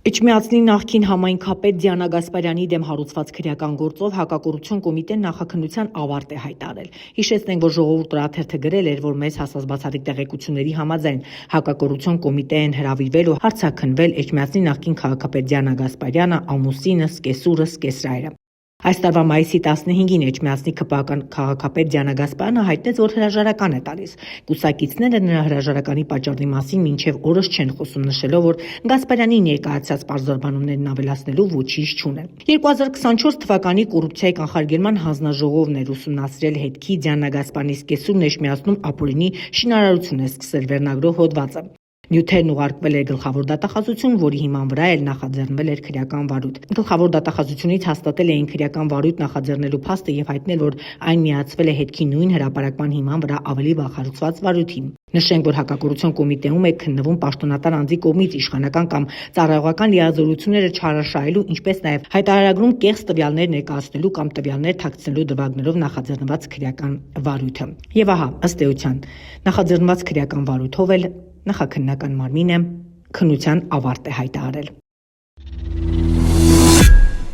Էջմիածնի նախկին համայնքապետ Դիանա Գասպարյանի դեմ հարուցված քրեական գործով հակակոռուպցիոն կոմիտեն նախաքննության ավարտ է հայտարարել։ Հիշեցնենք, որ Ժողովուրդ օրաթերթը գրել էր, որ մեծ հասած բացառիկ տեղեկությունների համաձայն հակակոռուպցիոն կոմիտե են հրավիրվել ու հարցաքննվել Էջմիածնի նախկին քաղաքապետ Դիանա Գասպարյանը, ամուսինը, կեսուրը, կեսրայրը։ Այս տարվա մայիսի 15-ին Էջմիածնի ԿՊԱ քաղաքապետ Դիանա Գասպարյանը հայտնեց, որ հրաժարական է տալիս։ Կուսակիցները նրա հրաժարականի պատճառի մասին մինչև օրս չեն խոսում, նշելով, որ Գասպարյանի ներկայացած պարզաբանումներն ավելացնելու ոչինչ չունեն։ 2024 թվականի կոռուպցիայի կանխարգելման հանձնաժողովն էր ուսումնասիրել հետքի Դիանա Գասպարյանի կեսուրն Էջմիածնում ապօրինի շինարարություն է սկսել վերնագրով հոդվածը։ Նյութերն ուղարկվել էր գլխավոր դատախազություն, որի հիման վրա էլ նախաձեռնվել էր քրեական վարույթ։ Գլխավոր դատախազությունից հաստատել էին քրեական վարույթ նախաձեռնելու փաստը եւ հայտնել, որ այն միացվել է հետքի նույն հրապարակման հիման վրա ավելի վախեցված վարույթին։ Նշենք, որ հակակոռուպցիոն կոմիտեում է քննվում պաշտոնատար անձի կողմից իշխանական կամ ծառայողական լիազորությունները չարաշահելու, ինչպես նաեւ հայտարարագրում կեղծ տվյալներ ներկայացնելու կամ տվյալներ թաքցնելու դրվագներով նախաձեռնված քրեական վարույթը։ Եվ ահա, ըստ էության, նախաձեռնված քրեական վարույթով էլ նախաքննական մարմինը քննության ավարտ է հայտարարել։